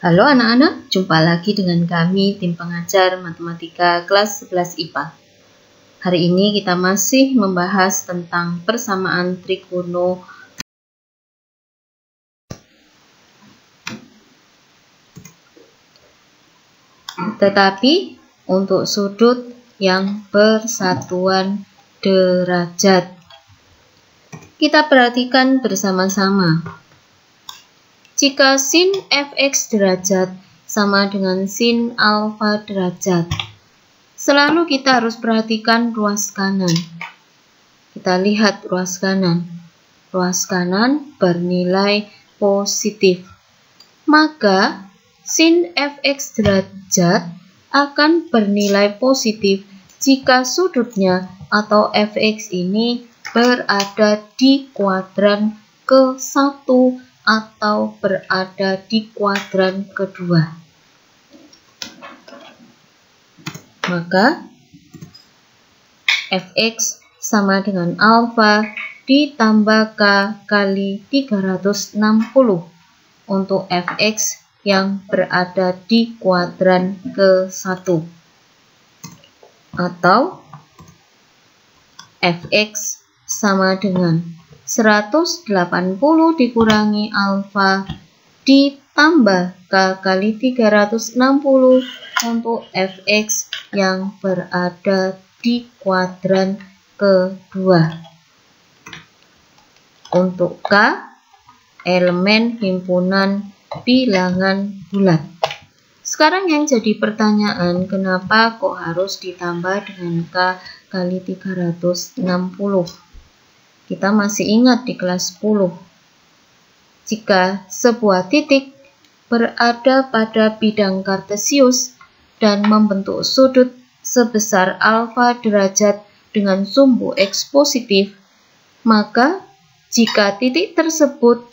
Halo anak-anak, jumpa lagi dengan kami tim pengajar matematika kelas 11 IPA. Hari ini kita masih membahas tentang persamaan trigono. Tetapi untuk sudut yang bersatuan derajat. Kita perhatikan bersama-sama. Jika sin fx derajat sama dengan sin alfa derajat, selalu kita harus perhatikan ruas kanan. Kita lihat ruas kanan. Ruas kanan bernilai positif. Maka sin fx derajat akan bernilai positif jika sudutnya atau fx ini berada di kuadran ke-1 atau berada di kuadran kedua. Maka fx sama dengan alfa ditambah k kali 360 untuk fx yang berada di kuadran ke-1. Atau fx sama dengan 180 dikurangi alfa ditambah k kali 360 untuk fx yang berada di kuadran kedua. Untuk k, elemen himpunan bilangan bulat. Sekarang yang jadi pertanyaan, kenapa kok harus ditambah dengan k kali 360? Kita masih ingat di kelas 10. Jika sebuah titik berada pada bidang kartesius dan membentuk sudut sebesar alfa derajat dengan sumbu x positif, maka jika titik tersebut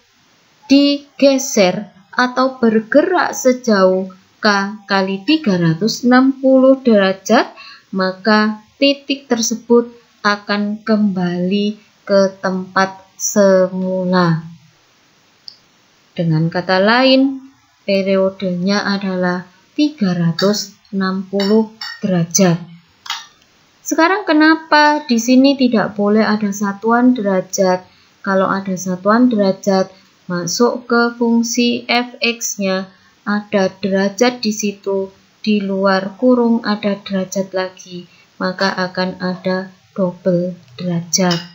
digeser atau bergerak sejauh k kali 360 derajat, maka titik tersebut akan kembali ke tempat semula. Dengan kata lain, periodenya adalah 360 derajat. Sekarang kenapa di sini tidak boleh ada satuan derajat? Kalau ada satuan derajat, masuk ke fungsi fx-nya, ada derajat di situ, di luar kurung ada derajat lagi, maka akan ada double derajat.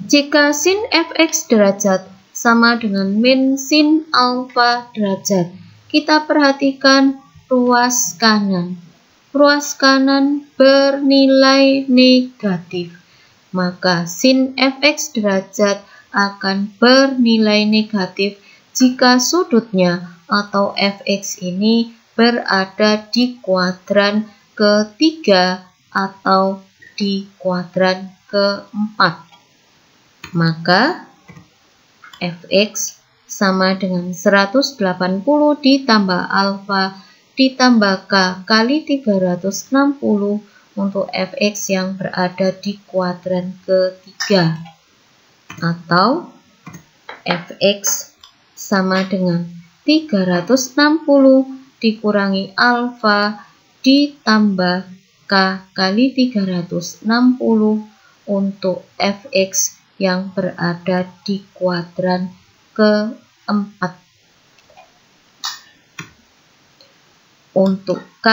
Jika sin fx derajat sama dengan min sin alfa derajat, kita perhatikan ruas kanan. Ruas kanan bernilai negatif, maka sin fx derajat akan bernilai negatif jika sudutnya atau fx ini berada di kuadran ketiga atau di kuadran keempat. Maka fx sama dengan 180 ditambah alfa ditambah k kali 360 untuk fx yang berada di kuadran ketiga. Atau fx sama dengan 360 dikurangi alfa ditambah k kali 360 untuk fx yang berada di kuadran keempat. Untuk k,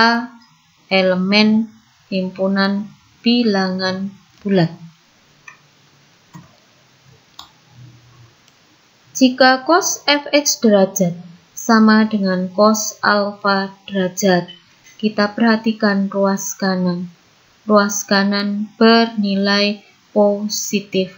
elemen himpunan bilangan bulat. Jika cos fx derajat sama dengan cos alfa derajat, kita perhatikan ruas kanan. Ruas kanan bernilai positif,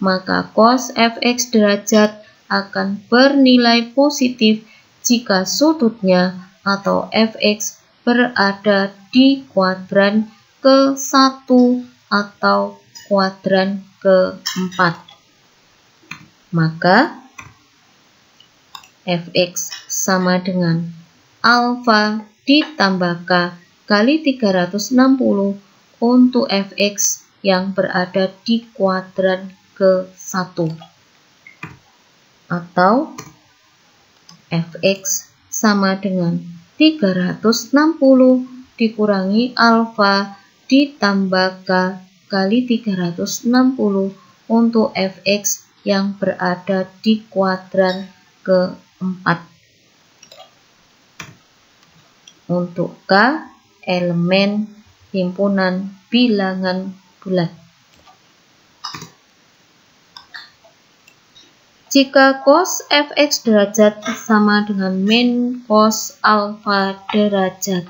maka cos fx derajat akan bernilai positif jika sudutnya atau fx berada di kuadran ke-1 atau kuadran keempat. Maka fx sama dengan alfa ditambah k kali 360 untuk fx yang berada di kuadran ke-1. Atau fx sama dengan 360 dikurangi alfa ditambah k kali 360 untuk fx yang berada di kuadran ke-4. Untuk k, elemen himpunan bilangan bulat. Jika cos fx derajat sama dengan min cos alfa derajat,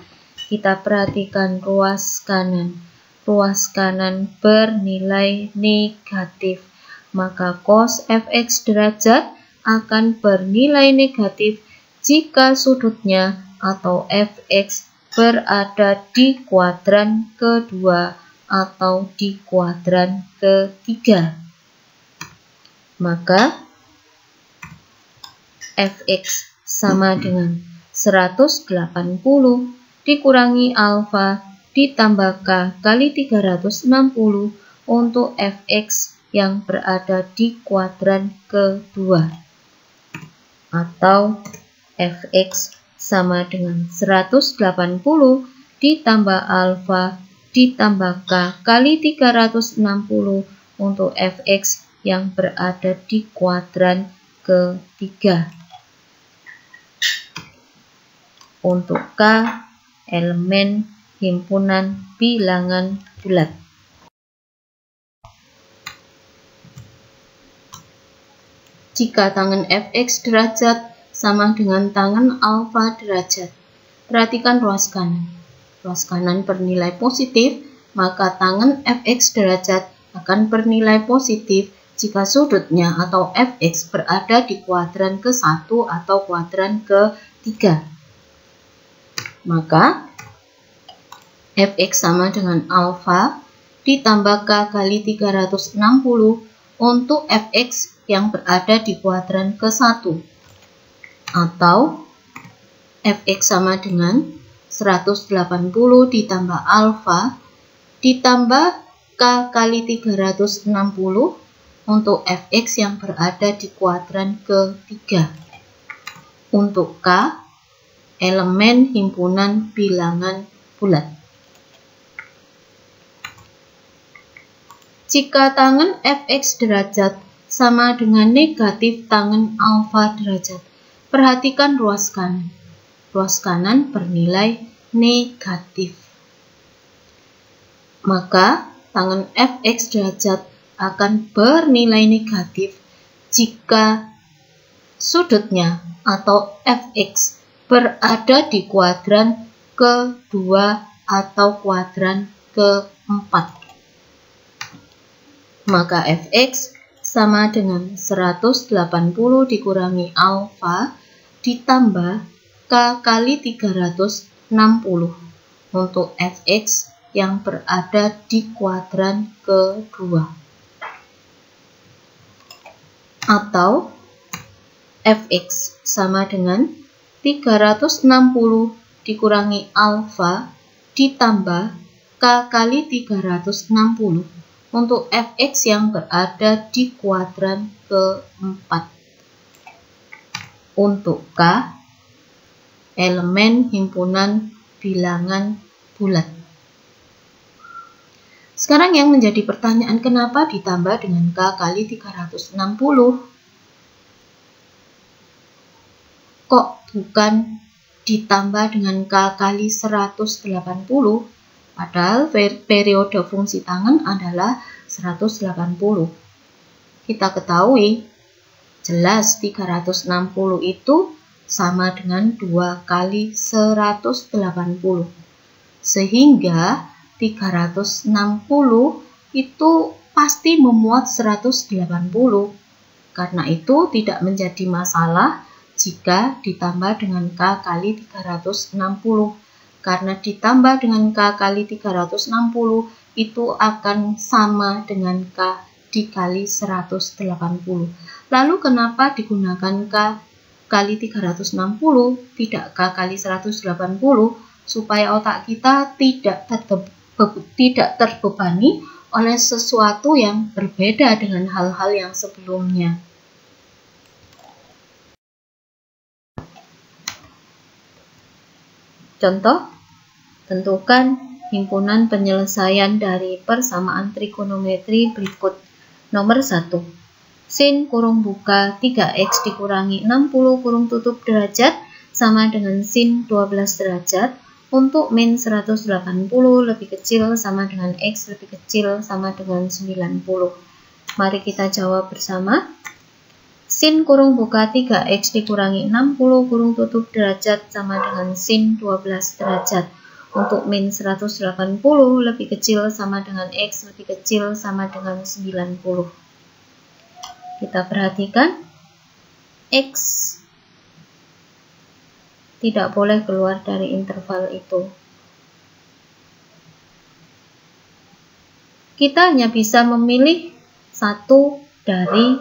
kita perhatikan ruas kanan. Ruas kanan bernilai negatif, maka cos fx derajat akan bernilai negatif jika sudutnya atau fx berada di kuadran kedua atau di kuadran ketiga. Maka fx sama dengan 180 dikurangi alfa ditambah k kali 360 untuk fx yang berada di kuadran kedua. Atau fx sama dengan 180 ditambah alfa ditambah k kali 360 untuk fx yang berada di kuadran ketiga. Untuk k, elemen himpunan bilangan bulat. Jika tangen fx derajat sama dengan tangen alfa derajat, perhatikan ruas kanan. Ruas kanan bernilai positif, maka tangen fx derajat akan bernilai positif jika sudutnya atau fx berada di kuadran ke-1 atau kuadran ke-3. Maka fx sama dengan alfa ditambah k kali 360 untuk fx yang berada di kuadran ke-1. Atau fx sama dengan 180 ditambah alfa ditambah k kali 360 untuk fx yang berada di kuadran ketiga. Untuk k, elemen himpunan bilangan bulat. Jika tangen fx derajat sama dengan negatif tangen alfa derajat, perhatikan ruas kanan. Ruas kanan bernilai negatif. Maka tangen fx derajat akan bernilai negatif jika sudutnya atau fx berada di kuadran kedua atau kuadran keempat. Maka fx sama dengan 180 dikurangi alfa ditambah k kali 360 untuk fx yang berada di kuadran kedua. Atau fx sama dengan 360 dikurangi alfa ditambah k kali 360 untuk fx yang berada di kuadran keempat. Untuk k, elemen himpunan bilangan bulat. Sekarang yang menjadi pertanyaan, kenapa ditambah dengan k kali 360? Kok bukan ditambah dengan k kali 180? Padahal periode fungsi tangen adalah 180. Kita ketahui jelas 360 itu sama dengan 2 kali 180. Sehingga 360 itu pasti memuat 180. Karena itu tidak menjadi masalah jika ditambah dengan k kali 360. Karena ditambah dengan k kali 360 itu akan sama dengan k dikali 180. Lalu kenapa digunakan k kali 360 tidak k kali 180? Supaya otak kita tidak terbebani oleh sesuatu yang berbeda dengan hal-hal yang sebelumnya. Contoh, tentukan himpunan penyelesaian dari persamaan trigonometri berikut. Nomor 1. Sin kurung buka 3x dikurangi 60 kurung tutup derajat sama dengan sin 12 derajat untuk min 180 lebih kecil sama dengan x lebih kecil sama dengan 90. Mari kita jawab bersama. Sin kurung buka 3x dikurangi 60 kurung tutup derajat sama dengan sin 12 derajat untuk min 180 lebih kecil sama dengan x lebih kecil sama dengan 90. Kita perhatikan, x tidak boleh keluar dari interval itu. Kita hanya bisa memilih satu dari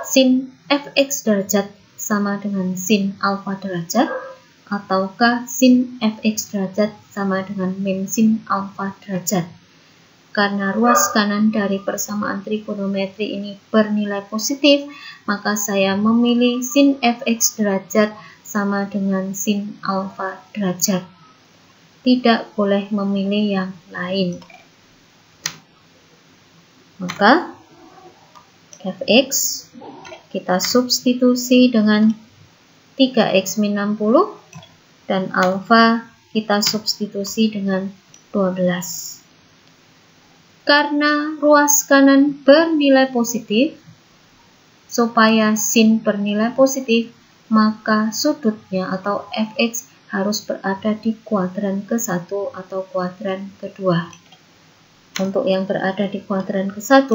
sin fx derajat sama dengan sin alfa derajat, ataukah sin fx derajat sama dengan min sin alfa derajat. Karena ruas kanan dari persamaan trigonometri ini bernilai positif, maka saya memilih sin fx derajat sama dengan sin alfa derajat. Tidak boleh memilih yang lain. Maka fx kita substitusi dengan 3x min 60 dan alfa kita substitusi dengan 12. Karena ruas kanan bernilai positif, supaya sin bernilai positif, maka sudutnya atau fx harus berada di kuadran ke-1 atau kuadran kedua. Untuk yang berada di kuadran ke-1,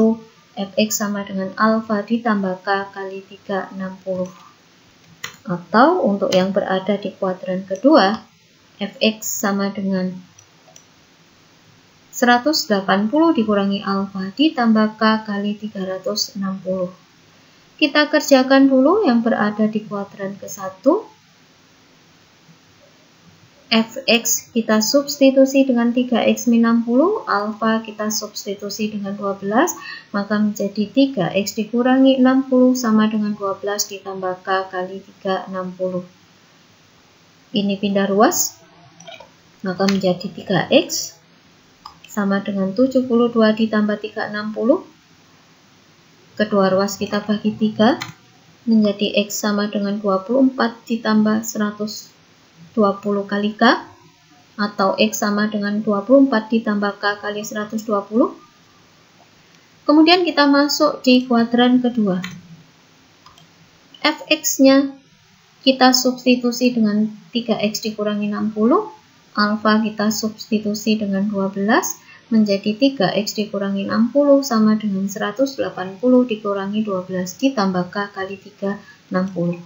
fx sama dengan alfa ditambah k kali 3, 60. Atau untuk yang berada di kuadran kedua, fx sama dengan 180 dikurangi alfa ditambah k kali 360. Kita kerjakan dulu yang berada di kuadran ke-1. Fx kita substitusi dengan 3x min 60, alfa kita substitusi dengan 12, maka menjadi 3x dikurangi 60 sama dengan 12 ditambah k kali 360. Ini pindah ruas, maka menjadi 3x sama dengan 72 ditambah 360. Kedua ruas kita bagi 3, menjadi x sama dengan 24 ditambah 120 kali k, atau x sama dengan 24 ditambah k kali 120. Kemudian kita masuk di kuadran kedua. Fx-nya kita substitusi dengan 3x dikurangi 60, alfa kita substitusi dengan 12, menjadi 3x dikurangi 60 sama dengan 180 dikurangi 12 ditambah k kali 3, 60.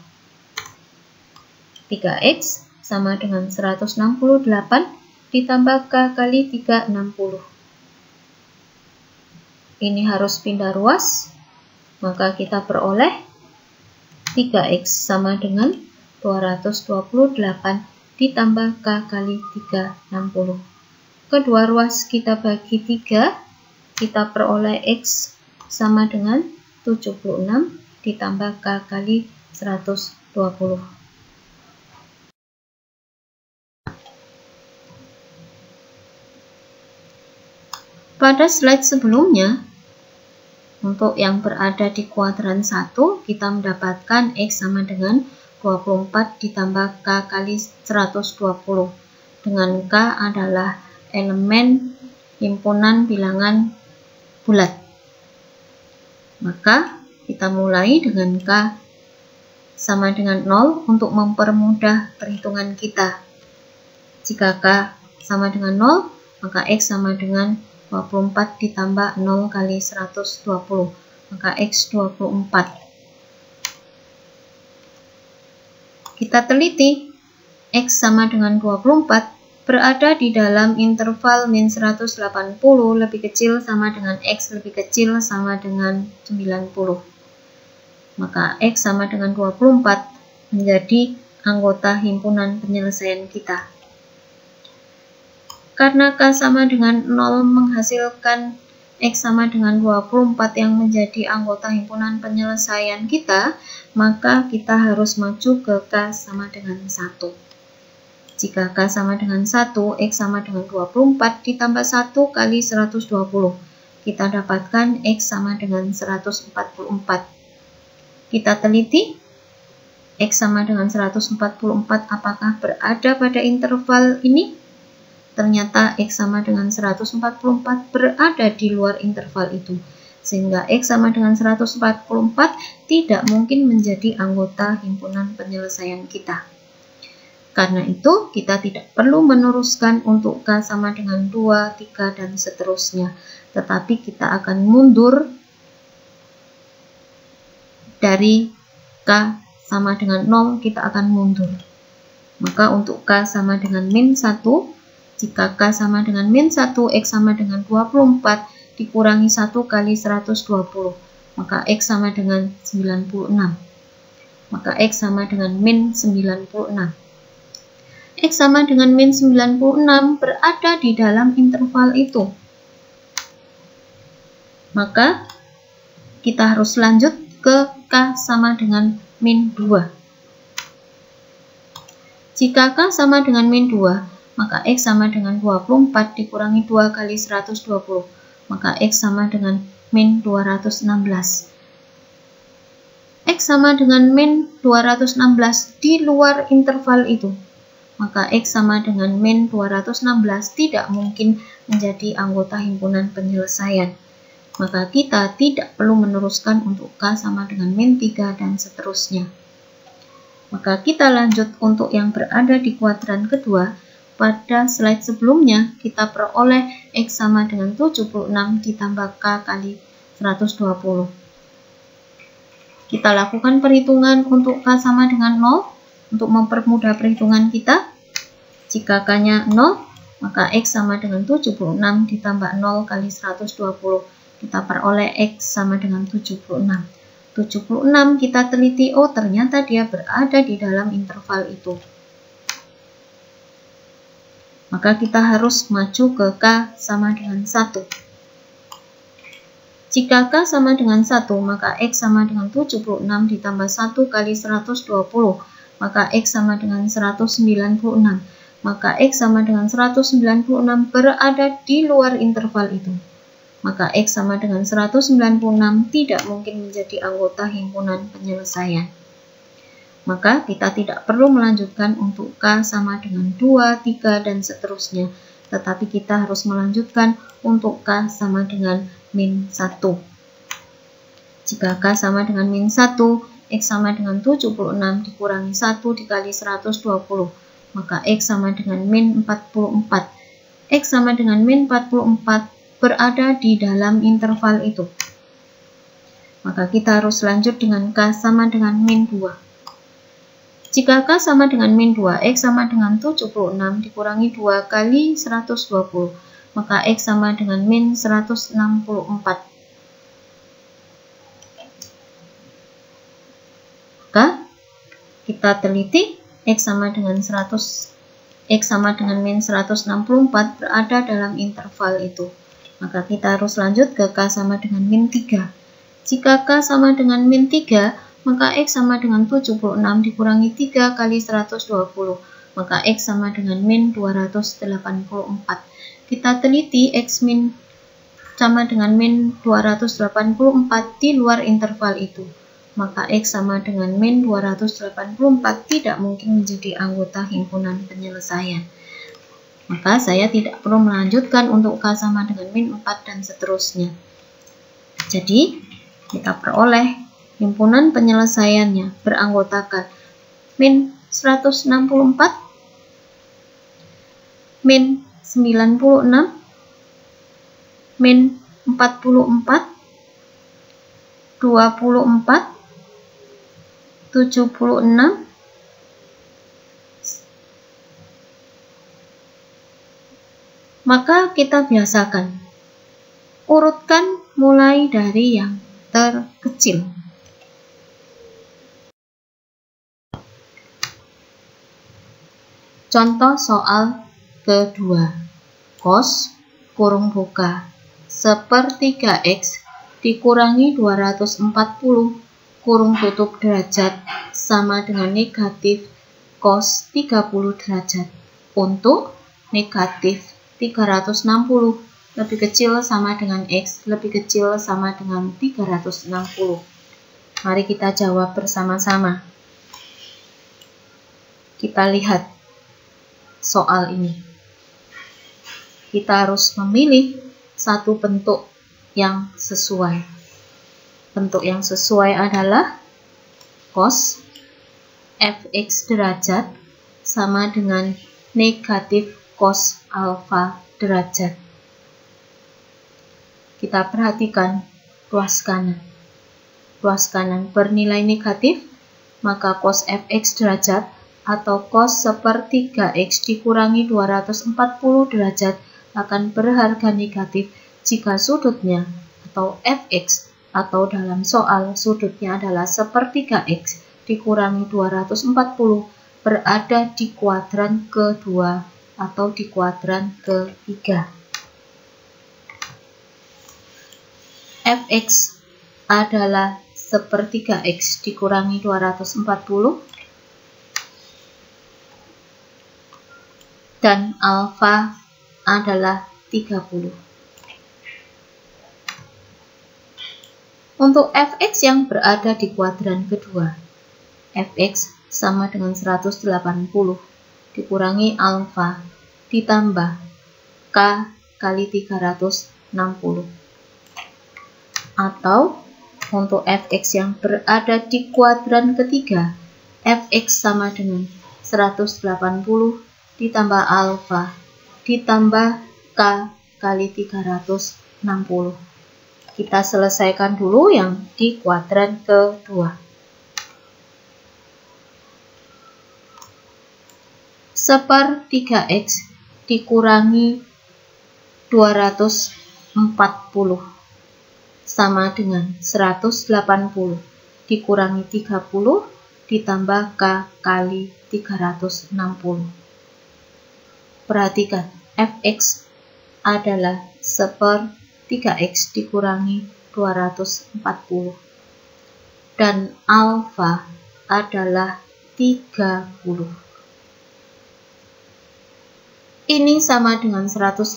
3x sama dengan 168 ditambah k kali 3, 60. Ini harus pindah ruas, maka kita peroleh 3x sama dengan 228 ditambah k kali 3, 60. Kedua ruas kita bagi 3, kita peroleh x sama dengan 76 ditambah k kali 120. Pada slide sebelumnya, untuk yang berada di kuadran 1, kita mendapatkan x sama dengan 24 ditambah k kali 120, dengan k adalah elemen himpunan bilangan bulat. Maka kita mulai dengan k sama dengan 0 untuk mempermudah perhitungan kita. Jika k sama dengan 0, maka x sama dengan 24 ditambah 0 kali 120, maka x 24. Kita teliti, x sama dengan 24 berada di dalam interval min 180 lebih kecil sama dengan x lebih kecil sama dengan 90. Maka x sama dengan 24 menjadi anggota himpunan penyelesaian kita. Karena k sama dengan 0 menghasilkan X sama dengan 24 yang menjadi anggota himpunan penyelesaian kita, maka kita harus maju ke K sama dengan 1. Jika K sama dengan 1, X sama dengan 24 ditambah 1 kali 120. Kita dapatkan X sama dengan 144. Kita teliti, X sama dengan 144 apakah berada pada interval ini? Ternyata X sama dengan 144 berada di luar interval itu, sehingga X sama dengan 144 tidak mungkin menjadi anggota himpunan penyelesaian kita. Karena itu, kita tidak perlu meneruskan untuk K sama dengan 2, 3, dan seterusnya, tetapi kita akan mundur dari K sama dengan 0, kita akan mundur. Maka untuk K sama dengan min 1, jika K sama dengan min 1, X sama dengan 24, dikurangi 1 kali 120, maka X sama dengan 96. Maka X sama dengan min 96. X sama dengan min 96 berada di dalam interval itu. Maka kita harus lanjut ke K sama dengan min 2. Jika K sama dengan min 2, maka X sama dengan 24 dikurangi 2 kali 120, maka X sama dengan min 216. X sama dengan min 216 di luar interval itu, maka X sama dengan min 216 tidak mungkin menjadi anggota himpunan penyelesaian. Maka kita tidak perlu meneruskan untuk K sama dengan min 3 dan seterusnya. Maka kita lanjut untuk yang berada di kuadran kedua. Pada slide sebelumnya, kita peroleh X sama dengan 76 ditambah K kali 120. Kita lakukan perhitungan untuk K sama dengan 0 untuk mempermudah perhitungan kita. Jika K-nya 0, maka X sama dengan 76 ditambah 0 kali 120. Kita peroleh X sama dengan 76. 76 kita teliti, oh ternyata dia berada di dalam interval itu. Maka kita harus maju ke K sama dengan 1. Jika K sama dengan 1, maka X sama dengan 76 ditambah 1 kali 120, maka X sama dengan 196. Maka X sama dengan 196 berada di luar interval itu. Maka X sama dengan 196 tidak mungkin menjadi anggota himpunan penyelesaian. Maka kita tidak perlu melanjutkan untuk K sama dengan 2, 3, dan seterusnya. Tetapi kita harus melanjutkan untuk K sama dengan min 1. Jika K sama dengan min 1, X sama dengan 76 dikurangi 1 dikali 120. Maka X sama dengan min 44. X sama dengan min 44 berada di dalam interval itu. Maka kita harus lanjut dengan K sama dengan min 2. Jika K sama dengan min 2, X sama dengan 76 dikurangi 2 kali 120, maka X sama dengan min 164. Maka kita teliti, X sama dengan min 164 berada dalam interval itu. Maka kita harus lanjut ke K sama dengan min 3. Jika K sama dengan min 3, maka X sama dengan 76 dikurangi 3 kali 120, maka X sama dengan min 284. Kita teliti X min sama dengan min 284 di luar interval itu, maka X sama dengan min 284 tidak mungkin menjadi anggota himpunan penyelesaian. Maka saya tidak perlu melanjutkan untuk K sama dengan min 4 dan seterusnya. Jadi kita peroleh himpunan penyelesaiannya beranggotakan min 164, min 96, min 44, 24, 76, maka kita biasakan urutkan mulai dari yang terkecil. Contoh soal kedua, cos kurung buka sepertiga X dikurangi 240 kurung tutup derajat sama dengan negatif cos 30 derajat untuk negatif 360 lebih kecil sama dengan X lebih kecil sama dengan 360. Mari kita jawab bersama-sama. Kita lihat soal ini. Kita harus memilih satu bentuk yang sesuai. Bentuk yang sesuai adalah cos fx derajat sama dengan negatif cos alfa derajat. Kita perhatikan ruas kanan. Ruas kanan bernilai negatif, maka cos fx derajat atau cos sepertiga X dikurangi 240 derajat akan berharga negatif jika sudutnya atau fx atau dalam soal sudutnya adalah sepertiga X dikurangi 240 berada di kuadran kedua atau di kuadran ketiga. Fx adalah sepertiga X dikurangi 240 dan alfa adalah 30. Untuk fx yang berada di kuadran kedua, fx sama dengan 180 dikurangi alfa ditambah k kali 360. Atau untuk fx yang berada di kuadran ketiga, fx sama dengan 180 ditambah alfa ditambah k kali 360. Kita selesaikan dulu yang di kuadran kedua. Sepertiga X dikurangi 240 sama dengan 180 dikurangi 30 ditambah k kali 360. Perhatikan, fx adalah sepertiga X dikurangi 240 dan alfa adalah 30. Ini sama dengan 150,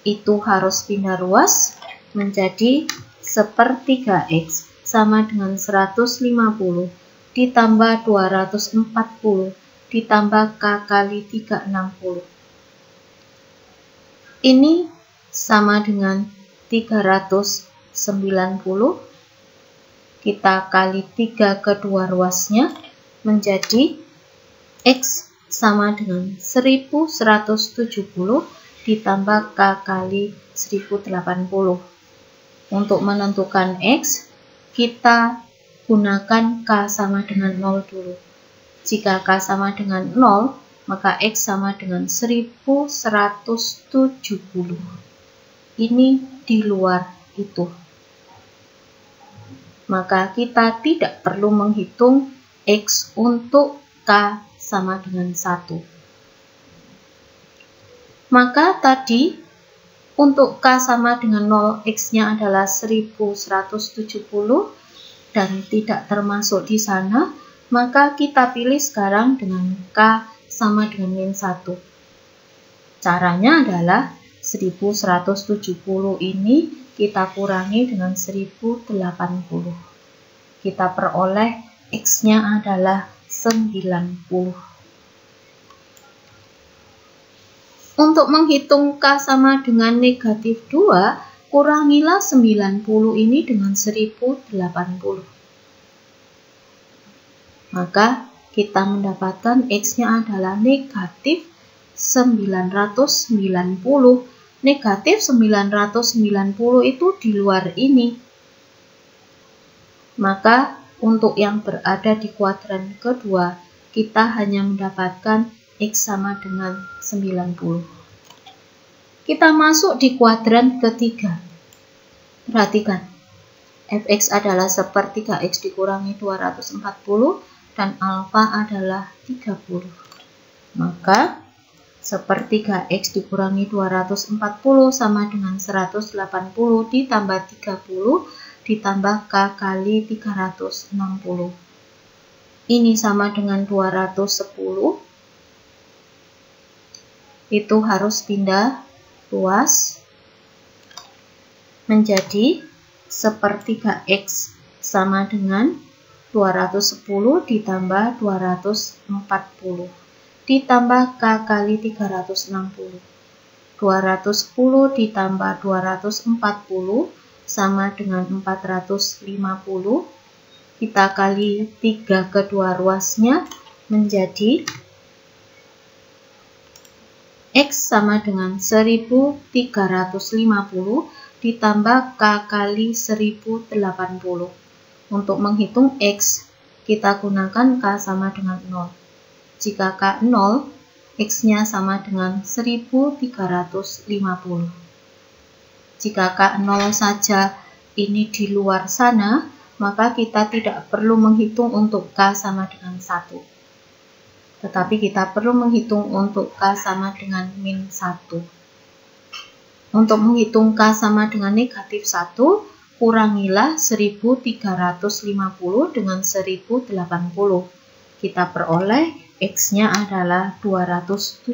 itu harus pindah ruas menjadi sepertiga X sama dengan 150 ditambah 240 ditambah k kali 360. Ini sama dengan 390. Kita kali 3 kedua ruasnya menjadi X sama dengan 1170 ditambah k kali 1080. Untuk menentukan X, kita gunakan k sama dengan 0 dulu. Jika k sama dengan 0, maka X sama dengan 1170. Ini di luar itu. Maka kita tidak perlu menghitung X untuk k sama dengan 1. Maka tadi untuk k sama dengan 0, X-nya adalah 1170 dan tidak termasuk di sana. Maka kita pilih sekarang dengan k sama dengan min 1. Caranya adalah 1170 ini kita kurangi dengan 1080. Kita peroleh X-nya adalah 90. Untuk menghitung k sama dengan negatif 2, kurangilah 90 ini dengan 1080. Maka kita mendapatkan X-nya adalah negatif 990. Negatif 990 itu di luar ini. Maka untuk yang berada di kuadran kedua, kita hanya mendapatkan X sama dengan 90. Kita masuk di kuadran ketiga. Perhatikan, fx adalah sepertiga X dikurangi 240 dan alfa adalah 30. Maka Sepertiga X dikurangi 240 sama dengan 180 ditambah 30 ditambah K kali 360. Ini sama dengan 210. Itu harus pindah ruas menjadi sepertiga X sama dengan 210 ditambah 240 ditambah K kali 360. 210 ditambah 240 sama dengan 450. Kita kali 3 kedua ruasnya menjadi X sama dengan 1350 ditambah K kali 1080. Untuk menghitung X, kita gunakan K sama dengan 0. Jika K 0, X-nya sama dengan 1350. Jika K 0 saja ini di luar sana, maka kita tidak perlu menghitung untuk K sama dengan 1. Tetapi kita perlu menghitung untuk K sama dengan min 1. Untuk menghitung K sama dengan negatif 1, kurangilah 1350 dengan 1080. Kita peroleh X-nya adalah 270.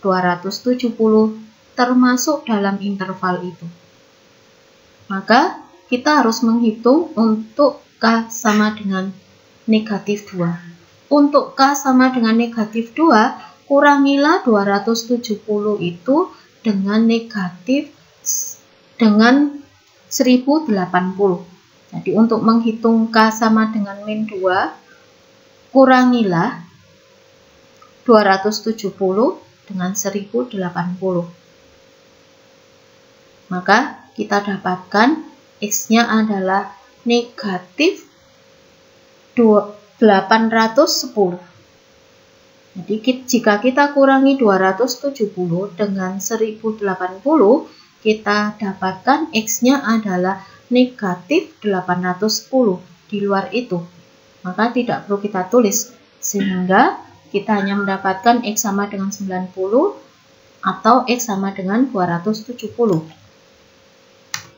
270 termasuk dalam interval itu. Maka kita harus menghitung untuk K sama dengan negatif 2. Untuk K sama dengan negatif 2, kurangilah 270 itu dengan negatif dengan 1080. Jadi untuk menghitung K sama dengan min 2, kurangilah 270 dengan 1080. Maka kita dapatkan X-nya adalah negatif 810. Jadi jika kita kurangi 270 dengan 1080, kita dapatkan X-nya adalah negatif 810 di luar itu. Maka tidak perlu kita tulis, sehingga kita hanya mendapatkan X sama dengan 90 atau X sama dengan 270.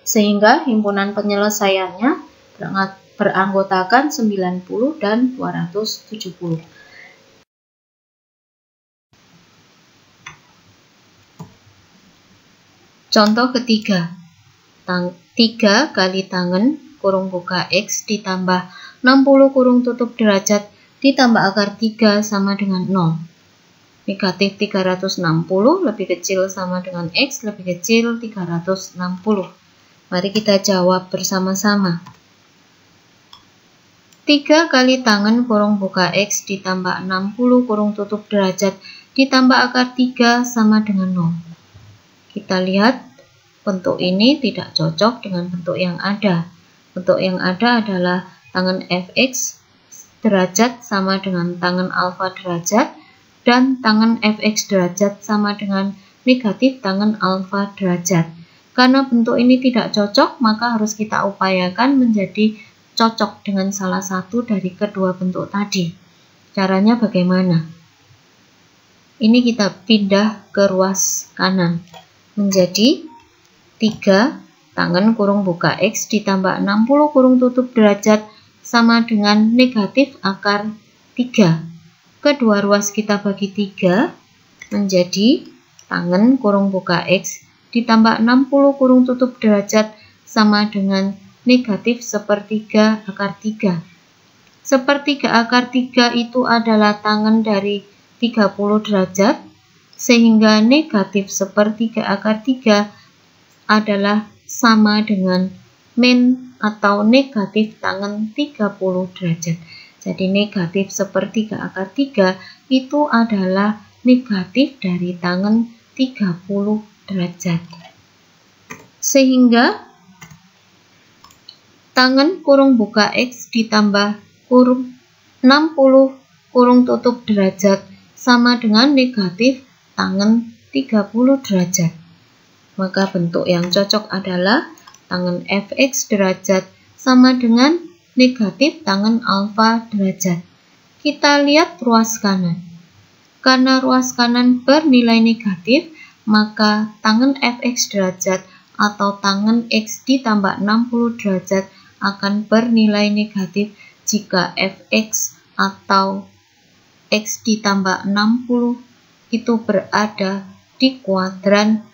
Sehingga himpunan penyelesaiannya beranggotakan 90 dan 270. Contoh ketiga, 3 kali tangen kurung buka X ditambah 60 kurung tutup derajat ditambah akar 3 sama dengan 0. Negatif 360 lebih kecil sama dengan X lebih kecil 360. Mari kita jawab bersama-sama. 3 kali tangen kurung buka X ditambah 60 kurung tutup derajat ditambah akar 3 sama dengan 0. Kita lihat bentuk ini tidak cocok dengan bentuk yang ada. Bentuk yang ada adalah tangen fx derajat sama dengan tangen alfa derajat dan tangen fx derajat sama dengan negatif tangen alfa derajat. Karena bentuk ini tidak cocok, maka harus kita upayakan menjadi cocok dengan salah satu dari kedua bentuk tadi. Caranya bagaimana? Ini kita pindah ke ruas kanan menjadi 3 tangen kurung buka X ditambah 60 kurung tutup derajat sama dengan negatif akar 3. Kedua ruas kita bagi 3 menjadi tangen kurung buka X ditambah 60 kurung tutup derajat sama dengan negatif sepertiga akar 3. Sepertiga akar 3 itu adalah tangen dari 30 derajat, sehingga negatif sepertiga akar 3 adalah sama dengan min atau negatif tangen 30 derajat. Jadi negatif sepertiga akar 3 itu adalah negatif dari tangen 30 derajat. Sehingga tangen kurung buka X ditambah kurung 60 kurung tutup derajat sama dengan negatif tangen 30 derajat. Maka bentuk yang cocok adalah tangen fx derajat sama dengan negatif tangen alfa derajat. Kita lihat ruas kanan. K Karena ruas kanan bernilai negatif, maka tangen fx derajat atau tangen x ditambah 60 derajat akan bernilai negatif jika fx atau x ditambah 60 itu berada di kuadran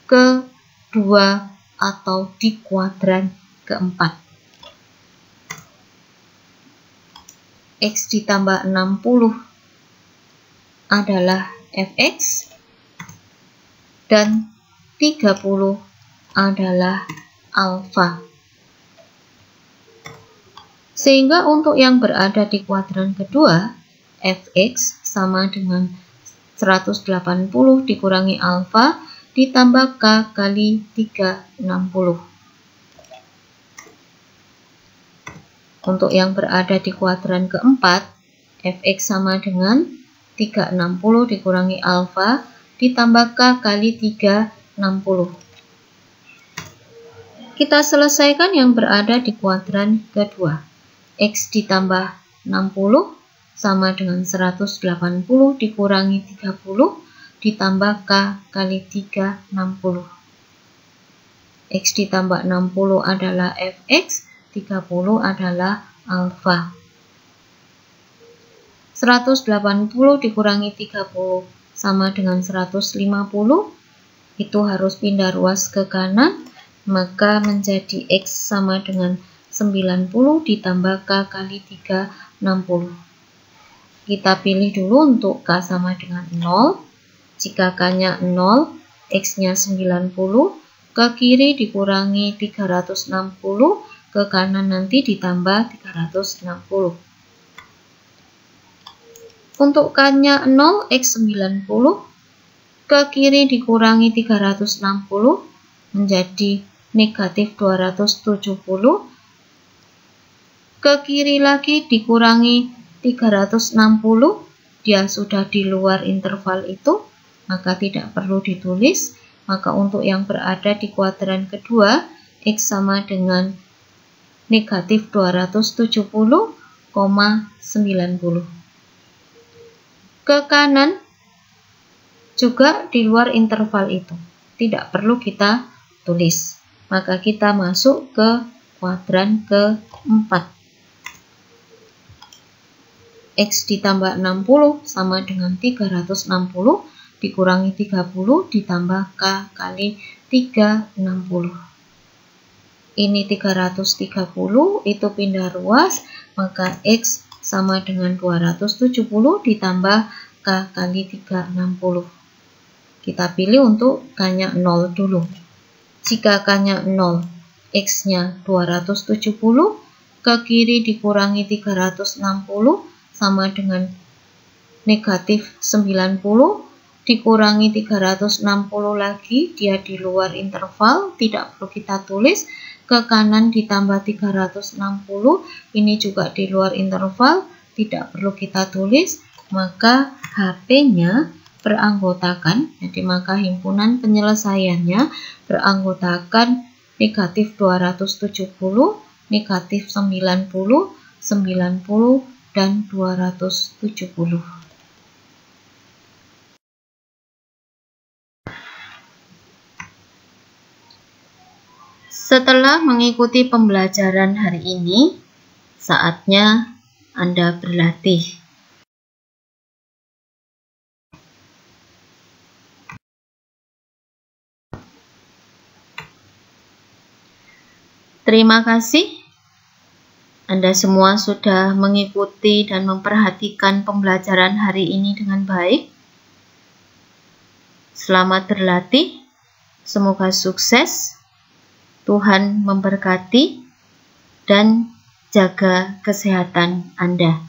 kedua atau di kuadran keempat. X ditambah 60 adalah fx dan 30 adalah alfa. Sehingga untuk yang berada di kuadran kedua, fx sama dengan 180 dikurangi alfa ditambah k kali 360. Untuk yang berada di kuadran keempat, fx sama dengan 360 dikurangi alfa ditambah k kali 360. Kita selesaikan yang berada di kuadran kedua. X ditambah 60 sama dengan 180 dikurangi 30 ditambah k kali 360. X ditambah 60 adalah fx, 30 adalah alfa. 180 dikurangi 30 sama dengan 150, itu harus pindah ruas ke kanan, maka menjadi x sama dengan 90 ditambah k kali 360. Kita pilih dulu untuk k sama dengan 0. Jika k-nya 0, x-nya 90, ke kiri dikurangi 360, ke kanan nanti ditambah 360. Untuk k-nya 0, x 90, ke kiri dikurangi 360, menjadi negatif 270, ke kiri lagi dikurangi 360, dia sudah di luar interval itu, maka tidak perlu ditulis. Maka untuk yang berada di kuadran kedua, x sama dengan negatif 270,90. Ke kanan juga di luar interval itu, tidak perlu kita tulis. Maka kita masuk ke kuadran keempat. X ditambah 60 sama dengan 360 dikurangi 30 ditambah k kali 360. Ini 330, itu pindah ruas, maka x sama dengan 270 ditambah k kali 360. Kita pilih untuk k-nya 0 dulu. Jika k-nya 0, x-nya 270, ke kiri dikurangi 360 sama dengan negatif 90, dikurangi 360 lagi, dia di luar interval, tidak perlu kita tulis. Ke kanan ditambah 360, ini juga di luar interval, tidak perlu kita tulis. Maka HP-nya beranggotakan, jadi maka himpunan penyelesaiannya beranggotakan negatif 270, negatif 90, 90, dan 270. Setelah mengikuti pembelajaran hari ini, saatnya Anda berlatih. Terima kasih. Anda semua sudah mengikuti dan memperhatikan pembelajaran hari ini dengan baik. Selamat berlatih. Semoga sukses. Tuhan memberkati dan jaga kesehatan Anda.